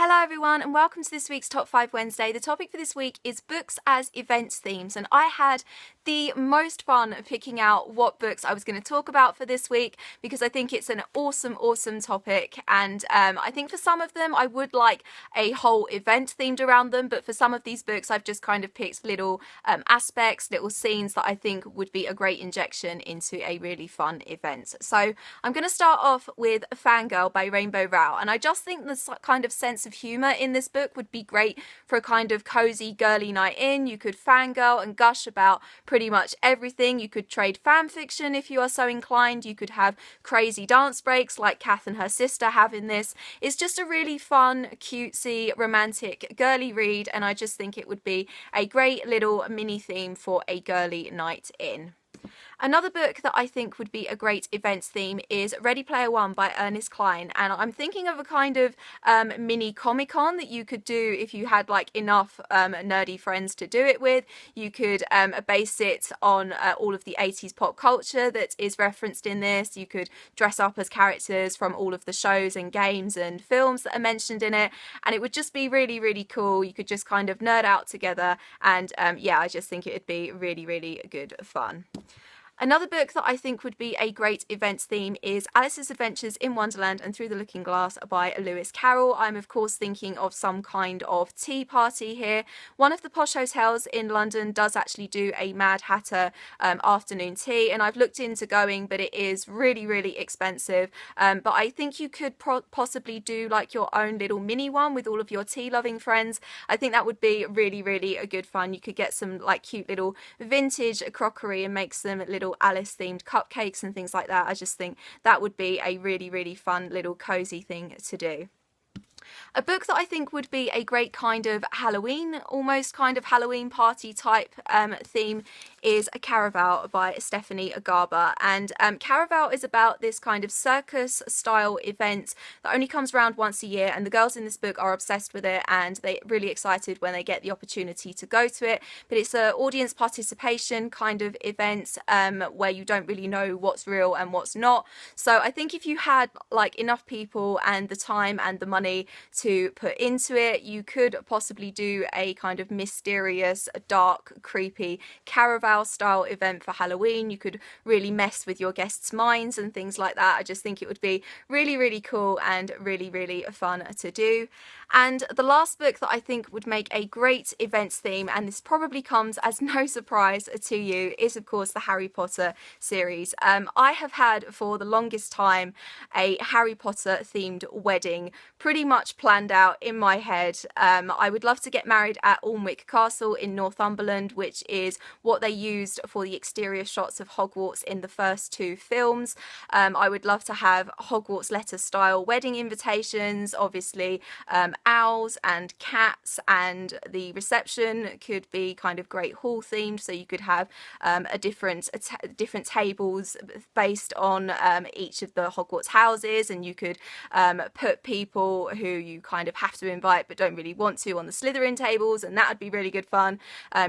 Hello everyone and welcome to this week's Top 5 Wednesday. The topic for this week is books as events themes, and I had the most fun picking out what books I was going to talk about for this week because I think it's an awesome topic, and I think for some of them I would like a whole event themed around them, but for some of these books I've just kind of picked little aspects, little scenes that I think would be a great injection into a really fun event. So I'm going to start off with Fangirl by Rainbow Rowell, and I just think the kind of sense of humour in this book would be great for a kind of cozy girly night in. You could fangirl and gush about pretty much everything. You could trade fan fiction if you are so inclined. You could have crazy dance breaks like Kath and her sister have in this. It's just a really fun, cutesy, romantic, girly read, and I just think it would be a great little mini theme for a girly night in. Another book that I think would be a great event theme is Ready Player One by Ernest Cline, and I'm thinking of a kind of mini Comic-Con that you could do if you had like enough nerdy friends to do it with. You could base it on all of the 80s pop culture that is referenced in this. You could dress up as characters from all of the shows and games and films that are mentioned in it, and it would just be really cool. You could just kind of nerd out together, and yeah, I just think it would be really good fun. Another book that I think would be a great event theme is Alice's Adventures in Wonderland and Through the Looking Glass by Lewis Carroll. I'm of course thinking of some kind of tea party here. One of the posh hotels in London does actually do a Mad Hatter afternoon tea, and I've looked into going, but it is really expensive. But I think you could possibly do like your own little mini one with all of your tea loving friends. I think that would be really a good fun. You could get some like cute little vintage crockery and make some little Alice themed cupcakes and things like that. I just think that would be a really fun little cozy thing to do. A book that I think would be a great kind of Halloween, almost kind of Halloween party type theme is Caravelle by Stephanie Garber, and Caravelle is about this kind of circus style event that only comes around once a year, and the girls in this book are obsessed with it and they're really excited when they get the opportunity to go to it. But it's an audience participation kind of event where you don't really know what's real and what's not. So I think if you had like enough people and the time and the money to put into it, you could possibly do a kind of mysterious, dark, creepy Caravelle style event for Halloween. You could really mess with your guests' minds and things like that. I just think it would be really cool and really fun to do. And the last book that I think would make a great event theme, and this probably comes as no surprise to you, is of course the Harry Potter series. I have had for the longest time a Harry Potter themed wedding pretty much planned out in my head. I would love to get married at Alnwick Castle in Northumberland, which is what they used for the exterior shots of Hogwarts in the first two films. I would love to have Hogwarts letter style wedding invitations, obviously owls and cats, and the reception could be kind of Great Hall themed, so you could have different tables based on each of the Hogwarts houses, and you could put people who you kind of have to invite but don't really want to on the Slytherin tables, and that would be really good fun.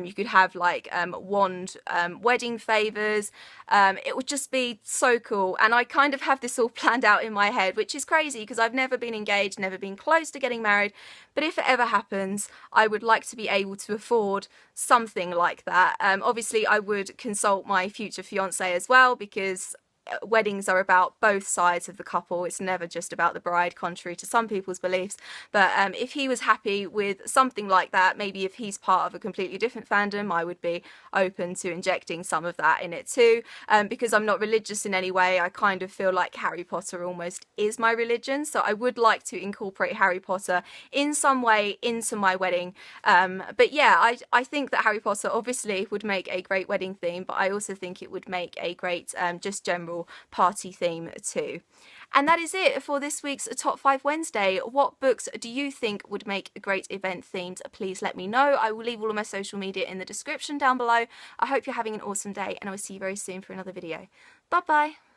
You could have like wand wedding favours. It would just be so cool, and I kind of have this all planned out in my head, which is crazy because I've never been engaged, never been close to getting married, but if it ever happens I would like to be able to afford something like that. Obviously I would consult my future fiance as well, because weddings are about both sides of the couple. It's never just about the bride, contrary to some people's beliefs. But if he was happy with something like that, maybe if he's part of a completely different fandom, I would be open to injecting some of that in it too. Because I'm not religious in any way, I kind of feel like Harry Potter almost is my religion, so I would like to incorporate Harry Potter in some way into my wedding. But yeah, I think that Harry Potter obviously would make a great wedding theme, but I also think it would make a great just general party theme too. And that is it for this week's Top 5 Wednesday. What books do you think would make great event themes? Please let me know. I will leave all of my social media in the description down below. I hope you're having an awesome day, and I will see you very soon for another video. Bye bye.